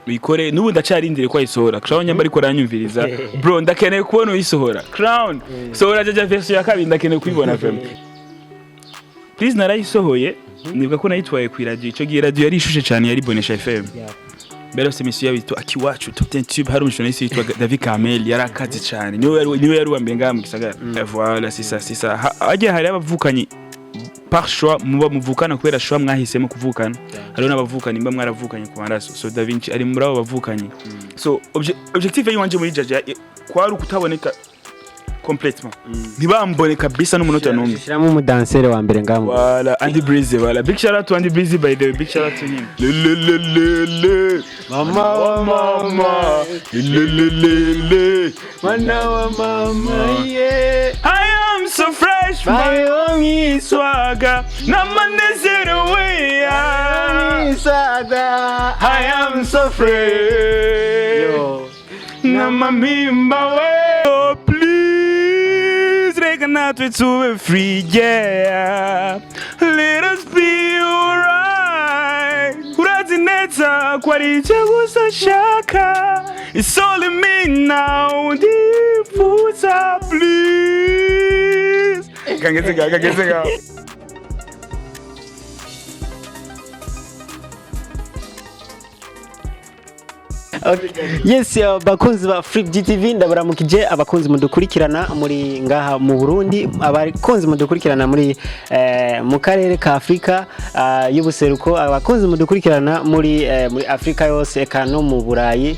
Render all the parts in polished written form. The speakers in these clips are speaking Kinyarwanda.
Wikore nubu ndacarindire ko ayisohora Crown nyamba ariko aranyumviriza bro ndakeneye kubona uyisohora Crown sohora jaja version ya kabiri ndakeneye kuyibona FM please narayisohoye nibuka ko nayitwaye ku radio ico gihe radio yari ishushe cyane yari Bonesha FM Bero semisiyo yitwa Akiwacu Top 10 Tube hari umushonesi yitwa David Kamel yarakaze cyane niwe yari wambe ngaha mu gisagara voilà c'est ça aje hari abavukanye par choix muba muvukana kubera choix mwahisemo kuvukana hariho n'abavukanye mba mwaravukanye ku maraso so Da Vinci ari muri abo bavukanye so objectif yiwanje muri jaja kwari ukutaboneka complètement ntibambone kabisa n'umunota n'umwe shiramo umudansere wa mbere ngamo voilà Andy Breezy voilà big shout out to Andy Breezy by the way big shout out to him le mama le mana wa mama yeah I am so fresh my own swagger na manezero we saga I am so fresh yo na mamimba we oh please recognize it to be free yeah let us be alright urazineta kwari cyagusa shaka it's only me now difuza please kangeze Okay. Yes bakunzi ba Free GTV ndabaramukije abakunzi mudukurikirana muri ngaha mu Burundi abakunzi mudukurikirana muri mu karere ka Afrika y'ubuseruko abakunzi mudukurikirana muri Afrika yose eka no mu Burayi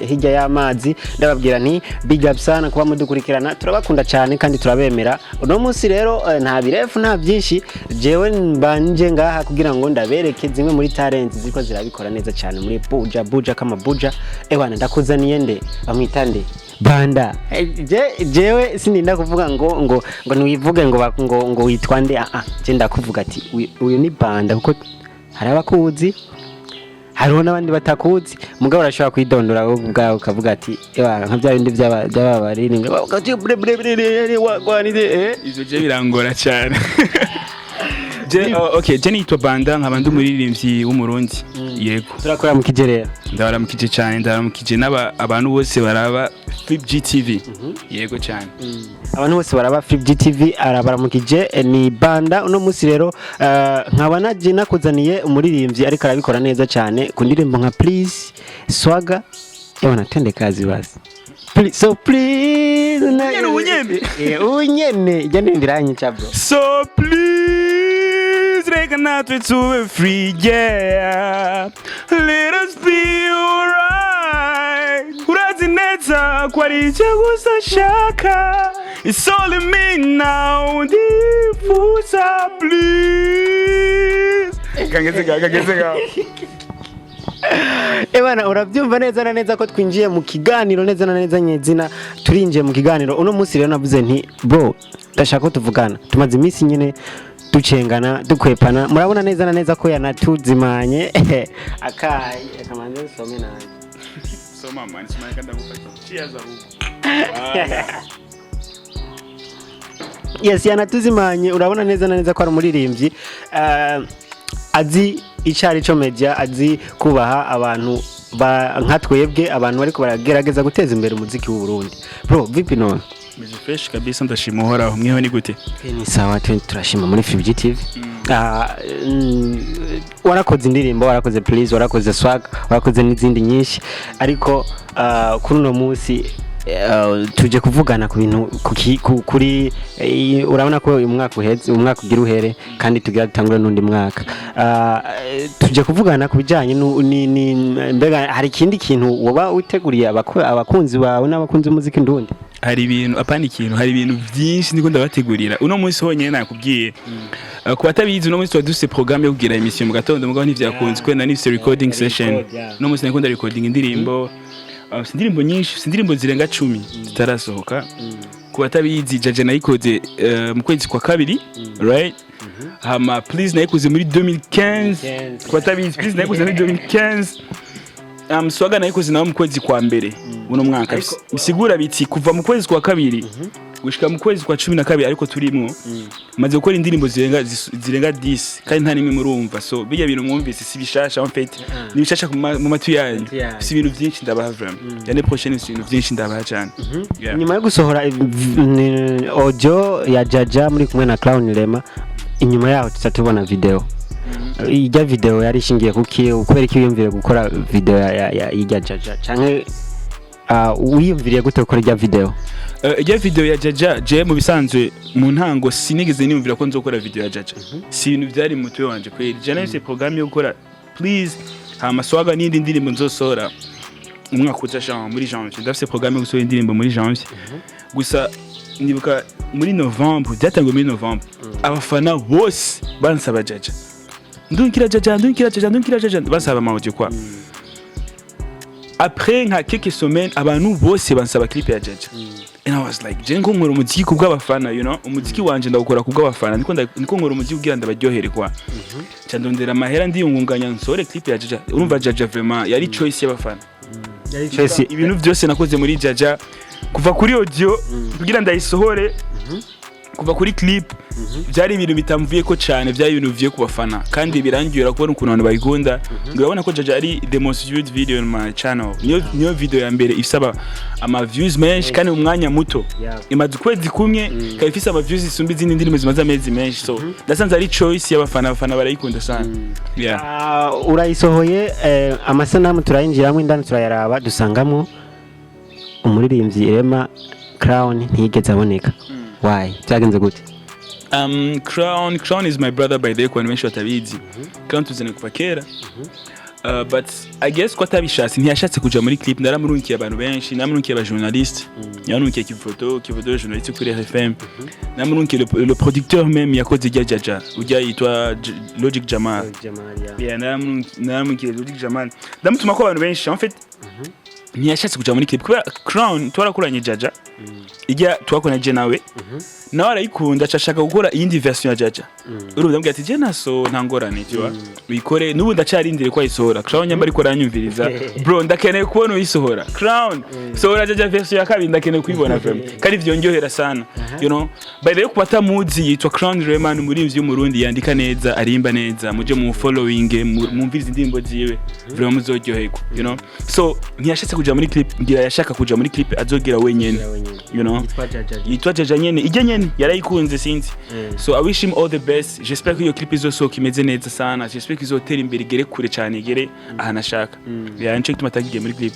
hirya y'amazi ndababwira nti big up sana kuba mudukurikirana turabakunda cyane kandi turabemera uno munsi rero nta birefu nta byinshi jewe mbanje ngaha kugira ngo ndabereke zimwe muri talent ziko zirabikora neza cyane muri buja kama buja ewana ndakuzaniye nde bamwitande banda jewe sininda kuvuga ngo ntiwivuge ngo witwa nde je ndakuvuga ati uyu ni banda kuko hari abakuzi hariho n'abandi batakuzi mugabo urashobora kwidondora ubwawe ukavuga ati ewana nka bya bindi by'ababaririmbyi ivyo je birangora cyane okay Jenny to banda nk'abantu muririmbyi w'umurundi yego turakora mu kigerera ndabaramukije cyane ndabaramukije abantu bose baraba Free GTV yego cyane abantu bose baraba Free GTV arabaramukije ni banda uno munsi rero nkaba naje nakuzaniye umuririmbyi ariko arabikora neza cyane ku ndirimbo nka please swaga ewana tende kazi basi so please unyene jya ndiranye cha bro so please recognize it to be free yeah let us be alright urazineta kwari cyagusa shaka it's only me now difuza please kangeze Ebana urabyumva neza na neza ko twinjiye mu kiganiro neza na neza nyezina turinjiye mu kiganiro uno munsi rero navuze nti bro ndashaka ko tuvugana tumaze iminsi nyine ducengana dukwepana murabona neza na neza ko yanatuzimanye akayi akamanze some nanje soma man simaka ndagufasha cheers ahubwo yes yanatuzimanye urabona neza na neza ko ari umuririmbyi azi icari cyo media azi kubaha abantu nka twebwe abantu bariko baragerageza guteza imbere umuziki w'u Burundi bro vipi none meze fresh kabisa ndashima uhoraho mweho ni gute ni sawa turashima muri Free GTV warakoze indirimbo warakoze please warakoze swag warakoze n'izindi nyinshi ariko kuri uno munsi tuje kuvugana ku bintu kuri urabona ko uyu mwaka uheze umwaka ugira uhere kandi tugira dutangura n'undi mwaka tuje kuvugana ku bijanye mbega hari ikindi kintu woba witeguriye abakunzi bawe n'abakunzi b'umuziki ndundi hari ibintu byinshi ndiko ndabategurira uno munsi honyene nakubwiye ku batabizi uno munsi twaduse programme yo kugira emission mu gatondo mugabo ntivyakunze kwenda ni recording session uno munsi nakunda recording indirimbo sindirimbo nyinshi sindirimbo zirenga 10 zitarasohoka ku batabizi jaje nayikoze mu kwezi kwa kabiri right hama please nayikoze muri 2015 ku batabizi please nayikoze muri 2015 swaga nayikoze nawo mu kwezi kwa mbere uno mwaka bisigura biti kuva mu kwezi kwa kabiri gushika mu kwezi kwa 12 ariko turimwo maze gukora indirimbo zirenga 10 kandi nta nimwe murumva so bijya bintu mwumvise si bishasha en fait ni bishasha mu matu yanyu si ibintu byinshi ndabaha vraiment yane prochaine si ibintu byinshi ndabaha cyane nyuma yo gusohora audio ya Jaja muri kumwe na Crown Rema inyuma yaho tuzatubona video ijya video yari ishingiye kuki ukubera iki wiyumvire gukora video ya Jaja canke wiyumviriye gute gukora ijya video ijya video ya Jaja je mu bisanzwe mu ntango sinigeze niyumvira ko nzokora video ya Jaja si ibintu byari mu mutwe wanje kweli je nahise programme yo gukora please hama swaga n'indi ndirimbo nzosohora umwaka utasha muri janvier ndafise programme yo gusohora indirimbo muri janvier gusa nibuka muri novembre byatangiye muri novembre abafana bose bansaba Jaja ndunkira Jaja basaba amaudio kwa après nka quelques semaines abantu bose bansaba clip ya Jaja and I was like je nkora umuziki kubw'abafana you know umuziki wanje ndawukora kubw'abafana niko nkora umuziki kugira ndabaryohere kwa cyandondera amahera ndiyungunganya nsore clip ya Jaja urumva Jaja vraiment yari choice y'abafana yari choice ibintu byose nakoze muri Jaja kuva kuri audio kugira ndayisohore kuva kuri clip byari ibintu bitamvuye ko cyane byari ibintu bivuye ku bafana kandi birangira kubona ukuntu abantu bayikunda ngabona ko Jaja ari the most viewed video on my channel niyo video ya mbere isaba ama views menshi kandi mu mwanya muto imaze kwezi kumwe kandi ifise ama views isumba izindi ndirimbo zimaze amezi menshi so ndasanze ari choice y'abafana barayikunda sana urayisohoye amasanamu turayinjiramo indani turayaraba dusangamo umuririmbyi Rema Crown ntiyigeze aboneka why byagenze gute Crown is my brother by the way when menshi batabizi Crown tuzene kuva kera but I guess ko atabishatse ntiyashatse kuja muri clip ndaramurunkiye abantu benshi namurunkiye aba journaliste yanunkiye kifoto journaliste kuri RFM namurunkiye le producteur même yakoze Jaja ujya yitwa Logic Jamal namurunkiye Logic Jamal ndamutuma ko abantu benshi en fait ntiyashatse kuja muri clip kubera Crown twarakuranye Jaja ijya twakona je nawe nawe arayikunda cyashaka gukora iyindi version ya Jaja urumva mbwira ati je naso ntangorane cyo uyikore nubu ndacarindire ko ayisohora Crown nyamba ariko aranyumviriza bro ndakeneye kubona uyisohora Crown sohora Jaja version ya kabiri ndakeneye kuyibona vraiment kandi vyonjohera sana you know by the way kubata muzi yitwa Crown Rema n'umurimvyi w'umurundi yandika neza arimba neza muje mu following mumviriza indirimbo ziwe vraiment muzoryoherwa you know so ntiyashatse kuja muri clip ngira yashaka kuja muri clip azogira wenyene you know yitwa Jaja nyene ijya nyene yarayikunze sinzi so I wish him all the best j'espère que iyo clip izosohoka imeze neza sana j'espère que izotera imbere igere kure cyane igere ahanashaka yanche tumatagiye muri clip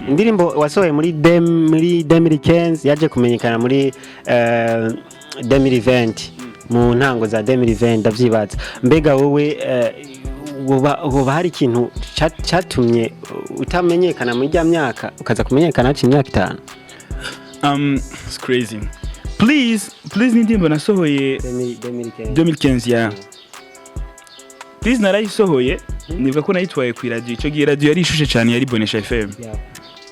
indirimbo wasohoye muri 2015 yaje kumenyekana muri 2020 mu ntango za 2020 ndavyibaza mbega wowe woba hari ikintu cyatumye utamenyekana muri rya myaka ukaza kumenyekana haci imyaka 5 it's crazy please n'indirimbo nasohoye 2015 ya please narayisohoye nivuga ko nayitwaye ku radio ico gihe radio yari ishushe cyane yari Bonesha FM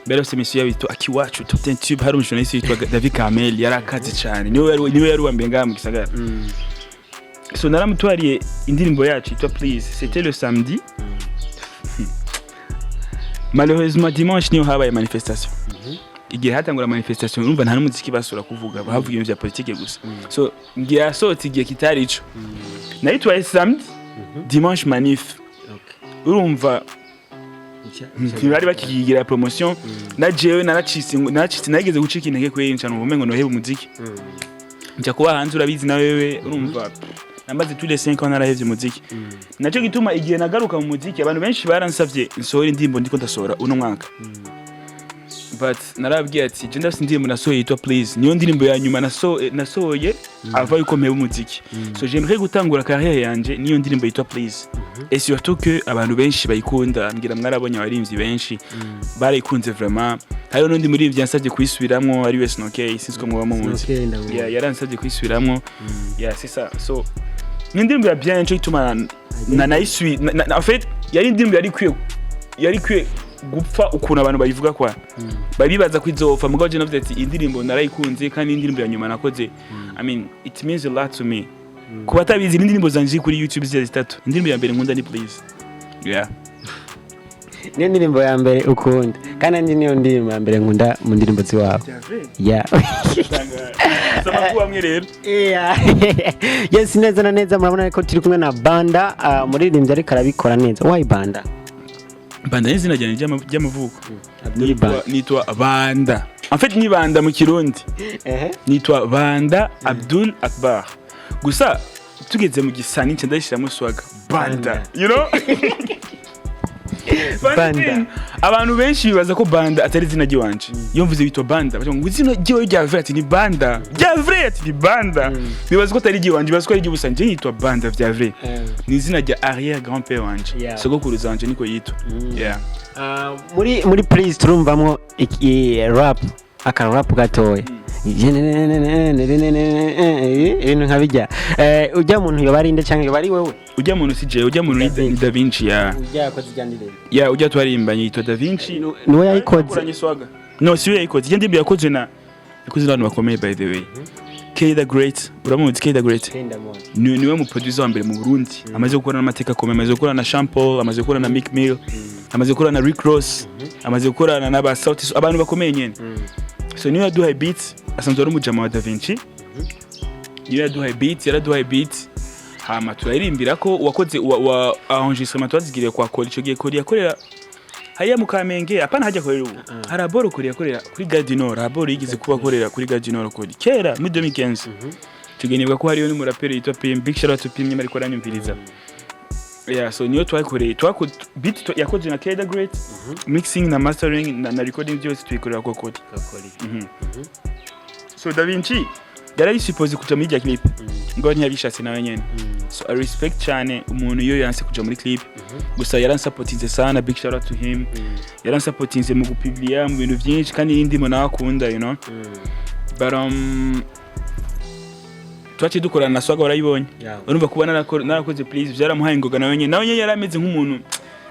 bero semisi yabito akiwacu top 10 tube hari umujournaliste yitwa David Kamel yarakaze cyane niwe yari uwambe ngaha mu gisagara so naramutwariye indirimbo yacu yitwa please c'était le samedi malheureusement dimanche niyo habaye manifestation igihe hatangura manifestation urumva nta n'umuziki basura kuvuga bavuga ibintu bya politike gusa so ngira soti igihe kitari ico nayitwaye samedi dimanche manif urumva ntibari bakigira promotion na jewe naracitse nageze gucika intege kweri cyane ubumengo no heba umuziki nja kuba hanze urabizi na wewe urumva namaze tous les 5 ans narahevye umuziki naco gituma igihe nagaruka mu muziki abantu benshi baransavye nsohora indirimbo ndiko ndasohora uno mwaka but narabwiye ati je ndafite indirimbo nasohoye yitwa please niyo ndirimbo ya nyuma nasohoye ava yuko mpeba umuziki so j'aimerais gutangura carrière yanje niyo ndirimbo yitwa please et surtout que abantu benshi bayikunda ngira mwarabonye abarimvyi benshi barayikunze vraiment hayo n'undi murivyi yansabye kuyisubiramwo ari wese okay sinzwe mu bamuzi yaransabye kuyisubiramwo c'est ça so ni ndirimbo ya bien cyo ituma nayisui en fait yari indirimbo yari kwiye gupfa ukuntu abantu bayivuga kwa babibaza kwizopfa mugabo je navuze ati indirimbo narayikunze kandi indirimbo ya nyuma nakoze I mean it means a lot to me kuba tabizi indirimbo zanje kuri YouTube zitatu indirimbo ya mbere nkunda ni please niyo ndirimbo ya mbere ukunda kandi niyo ndirimbo ya mbere nkunda mu ndirimbo ziwabo. Yeah. Sama kuba mwe rero. Yeah. Yes, neza na neza murabona ko turi kumwe na Banda muririmbyi ariko arabikora neza. Why Banda? Banda ni izina ry'amavuko. Nitwa Banda. En fait ni Banda mu Kirundi. Nitwa Banda Abdul Akbar. Gusa tugeze mu gisani nce ndashiramo swaga Banda. You know? Banda. Abantu benshi bibaza ko Banda atari izina ry'iwanje. Iyo mvuze bitwa Banda, bavuga ngo izina ryo rya vrai ati ni Banda. Rya vrai ati ni Banda. Bibaza ko atari ry'iwanje, bibaza ko ari ry'ubusanje yitwa Banda vya vrai. Ni izina rya arrière grand-père wanje. Sogokuru zanje niko yitwa. Yeah. Muri please turumvamo rap rap gatoya. Ibintu nkabijya ujya muntu yoba arinde cyangwa yoba ari wewe ujya muntu sije ujya muntu ni Da Vinci ya ujya yakoze ijyandire ya ujya twarimbanye yitwa Da Vinci niwe yayikoze no si we yayikoze ijya ndibye yakoze n'abantu bakomeye by the way K the Great uramuzi K the Great niwe mu producer wa mbere mu Burundi amaze gukora n'amateka akomeye amaze gukora na Shampoo amaze gukora na Mick Mill amaze gukora na Rick Ross amaze gukora na ba Sauti abantu bakomeye nyene so niwe yaduhaye beats asanzwe ari umujama wa Da Vinci niwe yaduhaye beats hama turarimbira ko wakoze wa enregistrement twazigiriye kwa Koli ico gihe Koli yakorera haya mu Kamenge apana hajya korera ubu haraboro Koli yakorera kuri Gardinor haraboro yigize kuba korera kuri Gardinor Koli kera muri 2015 tugenebwa ko hariyo n'umuraperi yitwa PM Big Shout out to PM ariko aranyumviriza yeah so niyo twakoreye beat yakoze na K the Great mixing na mastering na recording byose twikorera kwa Koli so Da Vinci yari suppose kuja muri clip ngo ntiyabishatse nawe nyene so I respect cyane umuntu iyo yanse kuja muri clip gusa yaransapotinze sana big shout out to him yaransapotinze mu gupublier mu bintu byinshi kandi indimo nakunda you know but twache dukorana na Swaga warayibonye urumva kuba narakoze please byaramuhaye ngoga nawe nyene yarameze nk'umuntu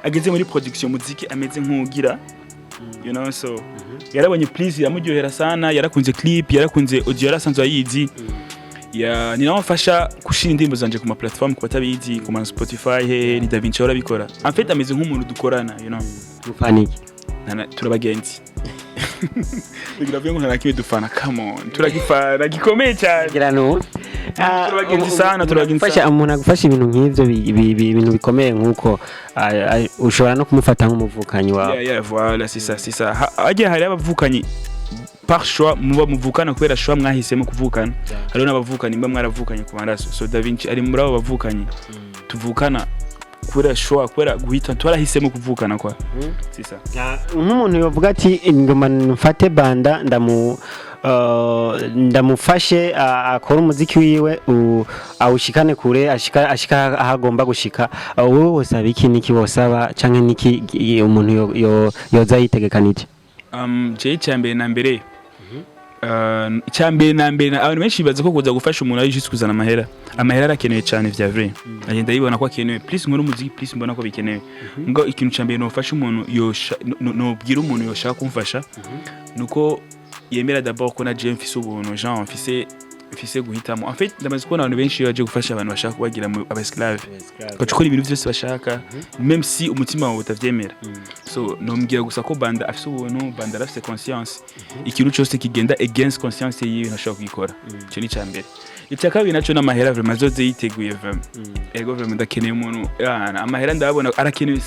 ageze muri production muziki ameze nk'ugira you know so yarabonye please yamuryohera sana yarakunze clip yarakunze audio yarasanzwe ayizi ya ninamufasha gushira indirimbo zanje ku ma platform ku batabizi ku ma Spotify ni Da Vinci urabikora en fait ameze nk'umuntu dukorana you know mufaniki turabagenzi bigravuye ngo ntakibe dufana come on turagifana gikomeye cyane girano turabagenzi sana fasha umuntu agufasha ibintu nk'ivyo ibintu bikomeye nkuko ushobora no kumufata nk'umuvukanyi wawe yeah voilà c'est ça aje hari abavukanyi par choix muba muvukana kubera choix mwahisemo kuvukana hariho n'abavukanye mba mwaravukanye ku maraso so Da Vinci ari muri abo bavukanye tuvukana kubera choix kubera guhita twarahisemo kuvukana kwa c'est ça nk'umuntu yovuga ati ngoma mfate Banda ndamufashe akora umuziki wiwe awushikane kure ashika ahagomba gushika wowe wosaba iki niki wosaba canke niki umuntu yoza yitegekanije je cyambere na mbere abantu benshi bibaza ko kuza gufasha umuntu ari juste kuzana amahera arakenewe cyane vya vrai agenda yibona ko akenewe please nkora umuziki please mbona ko bikenewe ngo ikintu cyambere no ufasha umuntu no bwira umuntu yoshaka kumfasha nuko yemera d'abord ko na je mfise ubuntu genre mfise guhitamo en fait ndamaze kubona abantu benshi baje gufasha abantu bashaka kubagira mu abesclave bakora ibintu byose bashaka même si umutima wawe utavyemera so no mbwira gusa ko Banda afise ubuntu Banda afise conscience ikintu cyose kigenda against conscience yiwe ntashaka kugikora cyo ni cyambere icya kabiri naco n'amahera vraiment zoze yiteguye vraiment ego vraiment ndakeneye umuntu amahera ndabona arakenewe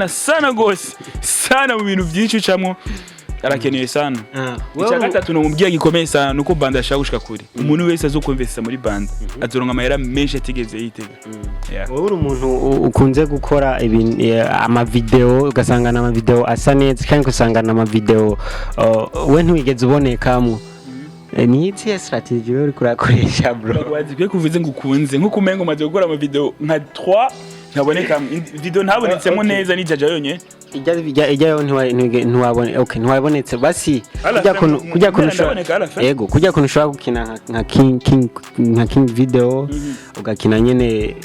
sana gose sana mu bintu byinshi ucamo arakenewe sana icya gatatu no mubwiye gikomeye sana nuko Banda ashaka gushika kuri umuntu wese azokumvesa muri Banda azoronka amahera menshi atigeze yitega wowe uri umuntu ukunze gukora ama video ugasangana ama video asa neza kandi ugasangana ama video we ntiwigeze ubonekamo ni iki strategy uri kurakoresha bro wazi kuvuze ngo ukunze nko kumengo maze gukora ama video nka 3 ntaboneka video ntabonetsemo neza ni jaja yonye ijyayo ntiwabone okay ntiwabonetse basi kujya kuntu ushobora gukina nka king video ugakina nyene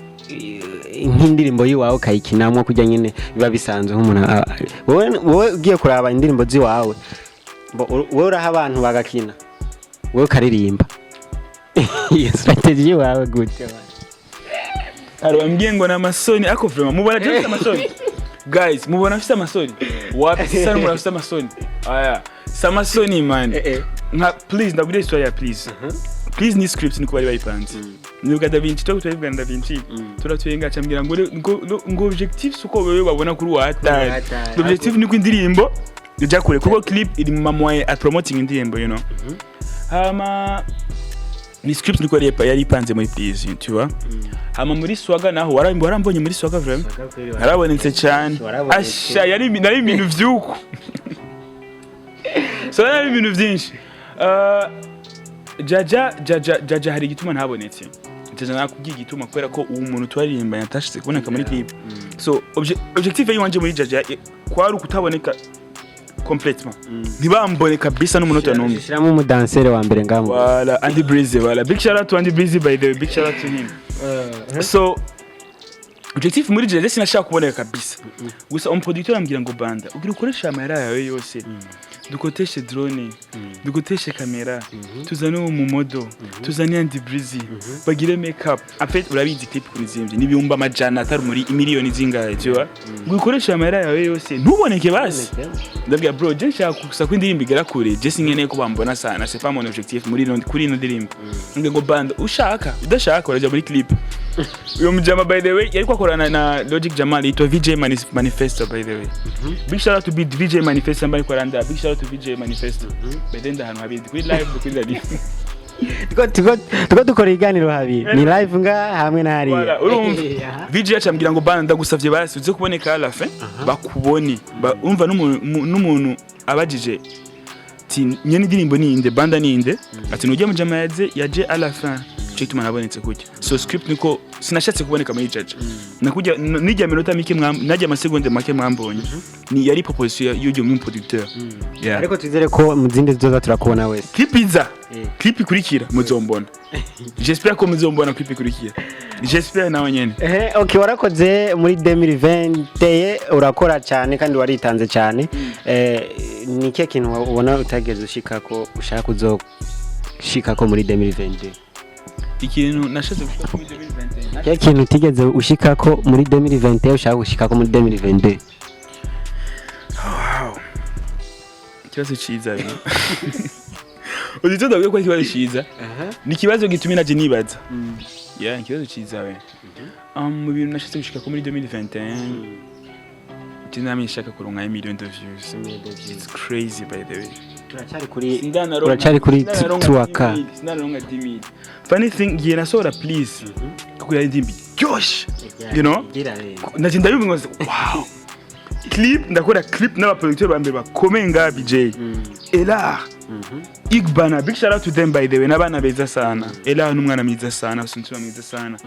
nk'indirimbo yiwawe ukayikinamo kujya nyene biba bisanzwe nk'umuntu wowe ugiye kuraba indirimbo ziwawe wowe uraha abantu bagakina wowe ukaririmba iyo strategy yawe gute arambwiye ngo na masoni ako vraiment mubona je amasoni guys mubona afite amasoni wapi sasa n'umuntu afite amasoni aya samasoni man nka please ndabwire story ya please please ni script niko bari bayipanze nibuka Da Vinci to tuvuga Da Vinci turatwenga cyambwira ngo objectif suko wewe babona kuri wata objectif ni kwindirimbo ujya kure kuko clip iri mu mamoye at promoting indirimbo you know ni script niko yari ipanze muri please tu vois muri swaga naho warambonye muri swaga vraiment harabonetse cyane asha yari ibintu vyuko so yari ibintu byinshi jaja hari igituma ntabonetse jaja nakubwiye igituma kubera ko uwo muntu twaririmba yatashitse kuboneka muri clip so objective yiwanje muri jaja kwari kutaboneka complètement ntibamboneka bisa n'umunota n'umwe shiramo umudansere wa mbere ngamo voilà Andy Breezy voilà big shout out to Andy Breezy by the way big shout out to him so objectif muri jaja sinashaka kuboneka kabisa gusa umuproducteur ambwira ngo banda ugira ukoresha amera yawe yose dukoteshe drone dukoteshe kamera tuzane mu modo tuzane Andy Breezy bagire makeup en fait urabizi clip kunizimvye nibiyumba amajana atari muri miliyoni zingahe cyo gukoresha amera yawe yose ntuboneke basi ndabwira bro je nshaka gusa kwindirimba igera kure je sinkeneye ko bambona sana c'est pas mon objectif kuri ino ndirimbo ngo band ushaka udashaka uraje muri clip uyo mujama by the way yari kwakorana na Logic Jamal ito VJ Manifesto by the way big shout out to VJ Manifesto mbari koranda big shout out to VJ Manifesto bedenda hano habiri kuri live kuri radio tuko dukora iganiro habiri ni live nga hamwe na hari VJ acambira ngo bana ndagusavye basi uze kuboneka à la fin bakubone umva n'umuntu abajije ati nyene ndirimbo ni inde banda ni inde ati nujya mujama yaje à la fin cyo tuma nabonetse kujya so script niko sinashatse kuboneka muri jaja nakujya nijya minota mike najya amasegonde make mwambonye ni yari proposition y'uyo mu producteur ariko twizere ko muzindi zoza turakubona wese clip ikurikira muzombona j'espère ko muzombona clip ikurikira j'espère nawe nyene okay warakoze muri 2020 urakora cyane kandi waritanze cyane ni kihe kintu ubona utageze ushikako ushaka kuzoshikako muri 2020 ikintu nashatse gushika muri 2021 ya kintu tigeze ushikako muri 2020 ushaka gushikako muri 2022 wow kibazo ciza rero uzito ndabwiye ko kibazo ciza ni kibazo gituma naje nibaza kibazo ciza we mu bintu nashatse gushikako muri 2021 tinami nshaka kuronka 1 million de views it's crazy by the way uracari kuri 3k sinaronka 10000 funny thing yena sora please kuko yari ndimbi gosh you know naje ndabibingo wow clip ndakora clip n'aba producteur bambe bakomenga BJ Ela Igbana big shout out to them by the way nabana beza sana Ela n'umwana mwiza sana usuntura mwiza sana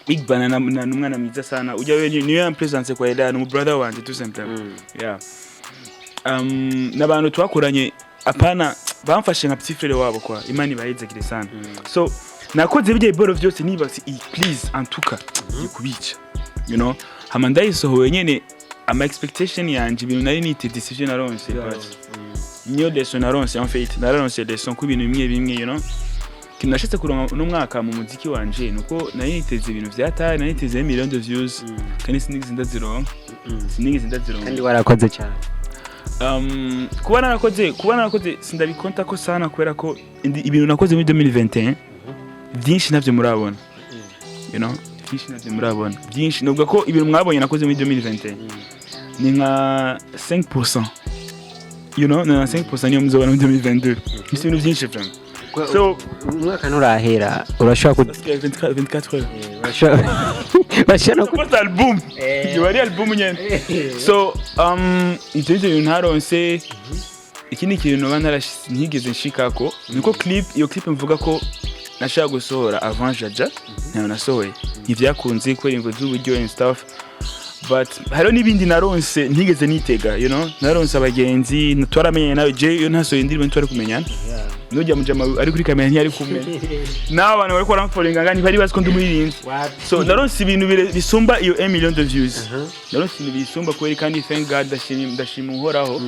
Igbana na n'umwana mwiza sana ujya we niyo presence kwa Ela no brother wanje tout simplement n'abantu twakoranye apana bamfashe nka petit frère wabo kwa imani bayizekire sana so nakoze bijye boro vyose niba please en tout cas kubica you know hamanda isohoye nyene ama expectation yanje ibintu nari nite decision aronse niyo lesson aronse en fait naronse lesson ku bintu bimwe you know kinashitse kuronka no mwaka mu muziki wanje nuko nari niteze ibintu vyataye nari niteze 1 million de views kandi sinigeze ndazironka kandi warakoze cyane kuba narakoze sindabikonta ko sana kubera ko ibintu nakoze muri 2021 byinshi navyo murabona you know byinshi navyo murabona byinshi nubwo ko ibintu mwabonye nakoze muri 2021 ni nka 5% you know na 5% niyo muzobona muri 2022 ibintu byinshi vraiment so umwaka nurahera urashaka 24 heures bashana ko album yari album nyene so icyo ntaronse ikindi kintu bana ntigeze nshikako niko iyo clip mvuga ko nashaka gusohora avant jaja nayo nasohoye ivyakunze ko ingo z'uburyo and stuff but haro nibindi naronse ntigeze nitega you know naronse abagenzi twaramenye nawe je yo ntasohoye indirimbo twari kumenyana nujya mujama ari kuri kamera ntiyari kumenya nawe abantu bari ko ramfolinga ngani bari baziko ndumuyirinzi so naronse ibintu bisumba iyo 1 million de views naronse ibintu bisumba kweri kandi thank God ndashima uhoraho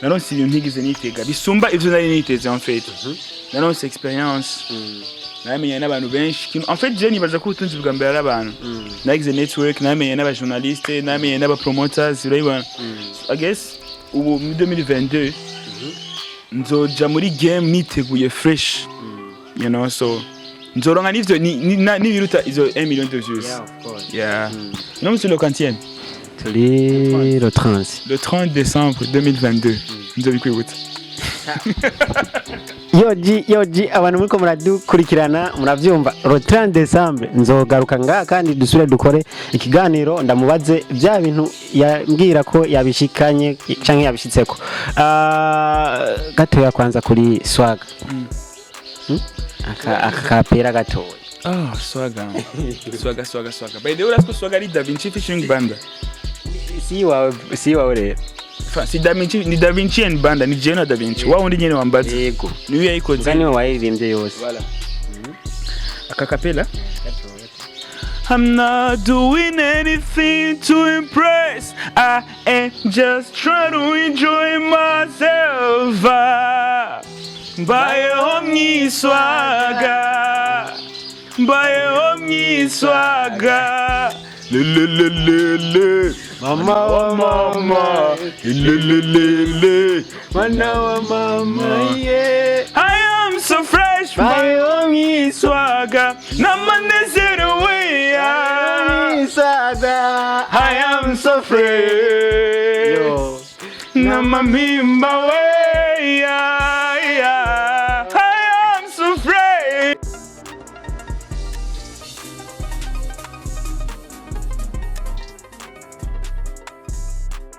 naronse ibintu ntigeze nitega bisumba ivyo nari niteze en fait naronse experience namenye n'abantu benshi en fait je nibaza ko ubutunzi bwa mbere ari abantu nagize network namenye n'aba journaliste namenye n'aba promoters urayibona I guess ubu muri 2022 nzoja muri game niteguye fresh you know so nzoronka n'ivyo n'ibiruta izo 1 million de views yeah non c'est le quantième turi le 30 décembre 2022 nzobikwibutsa yoji abantu muri ko muradukurikirana muravyumva le 30 décembre nzogaruka nga kandi dusubire dukore ikiganiro ndamubaze bya bintu yambwira ko yabishikanye canke yabishitseko gatoya kwanza kuri swaga akapera gatoya swaga by the way let's go swaga ni Da Vinci featuring Banda si wawe rero si Da Vinci ni Da Vinci and Banda ni Jena Da Vinci wa undi nyene wambaza yego niwe yayikoze kandi wayirimbye yose voilà akakapela I'm not doing anything to impress. I am just trying to enjoy myself. By omni swaga, by omni swaga. Le. Mama, le. Mama, yeah. I am so fresh, by omni swaga. Namanezero way. I am so fresh. Namamimba way.